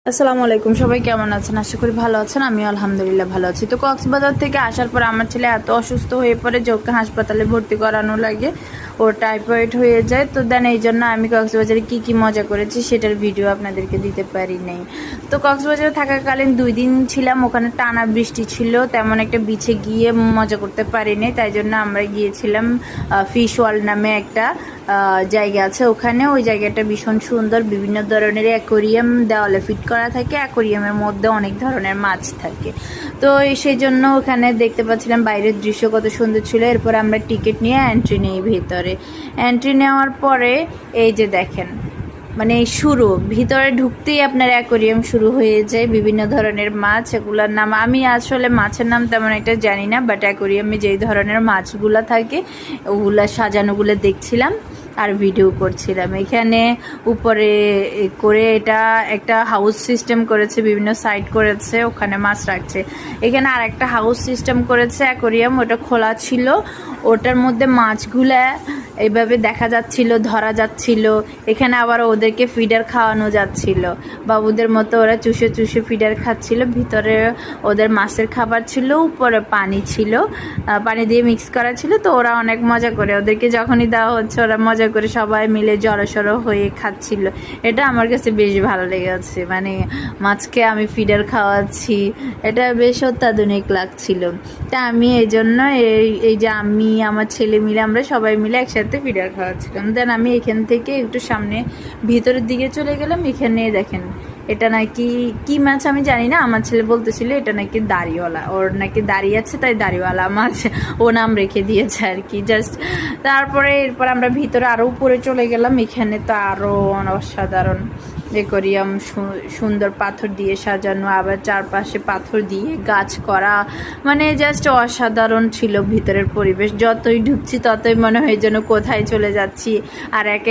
আসসালামু আলাইকুম, সবাই কেমন আছেন? আশা করি ভালো আছেন। আমি আলহামদুলিল্লাহ ভালো আছি। তো কক্সবাজার থেকে আসার পর আমার ছেলে এত অসুস্থ হয়ে পড়ে যে ওকে হাসপাতালে ভর্তি করানো লাগে, ওর টাইফয়েড হয়ে যায়। তো দেন এই জন্য আমি কক্সবাজারে কি কি মজা করেছি সেটার ভিডিও আপনাদেরকে দিতে পারি নাই। তো কক্সবাজারে থাকাকালীন 2 দিন ছিলাম, ওখানে টানা বৃষ্টি ছিল, তেমন একটা বিচে গিয়ে মজা করতে পারিনি। তাই জন্য আমরা গিয়েছিলাম ফিশ ওয়ার্ল্ড নামে একটা জায়গা আছে ওখানে। ওই জায়গাটা ভীষণ সুন্দর, বিভিন্ন ধরনের অ্যাকোরিয়াম দেওয়ালে ফিট করা থাকে, অ্যাকোরিয়ামের মধ্যে অনেক ধরনের মাছ থাকে। তো সেই জন্য ওখানে দেখতে পাচ্ছিলাম বাইরের দৃশ্য কত সুন্দর ছিল। এরপর আমরা টিকিট নিয়ে এন্ট্রি নিই ভিতরে। এন্ট্রি নেওয়ার পরে এই যে দেখেন, মানে শুরু ভিতরে ঢুকতেই আপনার অ্যাকোরিয়াম শুরু হয়ে যায়, বিভিন্ন ধরনের মাছ। এগুলোর নাম আমি আসলে মাছের নাম তেমন একটা জানি না, বাট অ্যাকোরিয়ামে যেই ধরনের মাছগুলো থাকে ওগুলা সাজানোগুলো দেখছিলাম আর ভিডিও করছিলাম। এখানে উপরে করে এটা একটা হাউস সিস্টেম করেছে, বিভিন্ন সাইড করেছে, ওখানে মাছ রাখছে। এখানে আর একটা হাউস সিস্টেম করেছে অ্যাকোরিয়াম, ওটা খোলা ছিল, ওটার মধ্যে মাছগুলা এইভাবে দেখা যাচ্ছিল, ধরা যাচ্ছিল। এখানে আবার ওদেরকে ফিডার খাওয়ানো যাচ্ছিল, বাবুদের মতো ওরা চুষে চুষে ফিডার খাচ্ছিল। ভিতরে ওদের মাছের খাবার ছিল, উপরে পানি ছিল, পানি দিয়ে মিক্স করা ছিল। তো ওরা অনেক মজা করে, ওদেরকে যখনই দেওয়া হচ্ছে ওরা মজা করে সবাই মিলে জড়সড় হয়ে খাচ্ছিল। এটা আমার কাছে বেশ ভালো লেগেছে, মানে মাছকে আমি ফিডার খাওয়াচ্ছি, এটা বেশ অত্যাধুনিক লাগছিল। তা আমি এই জন্য এই যে আমি আমার ছেলে মিলে আমরা সবাই মিলে একসাথে ফিডার খাওয়াচ্ছিলাম। দেন আমি এখান থেকে একটু সামনে ভিতরের দিকে চলে গেলাম। এখানে দেখেন, এটা নাকি কি মাছ আমি জানি না, আমার ছেলে বলতেছিল এটা নাকি দাড়িওয়ালা, ওর নাকি দাঁড়িয়ে আছে তাই দাড়িওয়ালা মাছ ও নাম রেখে দিয়েছে আর কি, জাস্ট। তারপরে এরপর আমরা ভিতরে আরও উপরে চলে গেলাম। এখানে তো আরও অসাধারণ অ্যাকোরিয়াম, সুন্দর পাথর দিয়ে সাজানো, আবার চারপাশে পাথর দিয়ে গাছ করা, মানে জাস্ট অসাধারণ ছিল ভিতরের পরিবেশ। যতই ঢুকছি ততই মনে হয় যেন কোথায় চলে যাচ্ছি। আর এক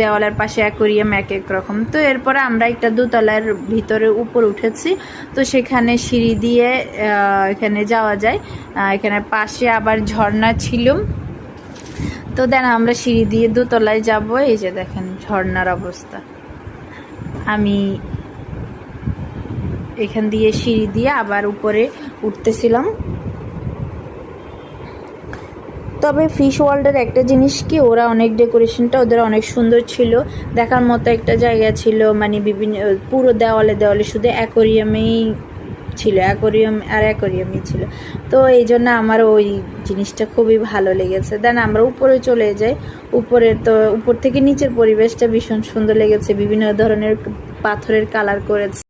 দেওয়ালের পাশে অ্যাকোরিয়াম এক এক রকম। তো এরপরে আমরা একটা দোতলার ভিতরে উপর উঠেছি, তো সেখানে সিঁড়ি দিয়ে এখানে যাওয়া যায়। এখানে পাশে আবার ঝর্ণা ছিল। তো দেন আমরা সিঁড়ি দিয়ে দোতলায় যাব। এই যে দেখেন ঝর্ণার অবস্থা। আমি এখান দিয়ে সিঁড়ি দিয়ে আবার উপরে উঠতেছিলাম। তবে ফিশ ওয়ার্ল্ডের একটা জিনিস কি, ওরা অনেক ডেকোরেশনটা ওদের অনেক সুন্দর ছিল, দেখার মতো একটা জায়গা ছিল। মানে বিভিন্ন পুরো দেওয়ালে দেওয়ালে শুধু অ্যাকোরিয়ামেই ছিল, অ্যাকোরিয়ামই ছিল। তো এই জন্য আমার ওই জিনিসটা খুবই ভালো লেগেছে। দেন আমরা উপরে চলে যাই। উপরে তো উপর থেকে নিচের পরিবেশটা ভীষণ সুন্দর লেগেছে, বিভিন্ন ধরনের পাথরের কালার করেছে।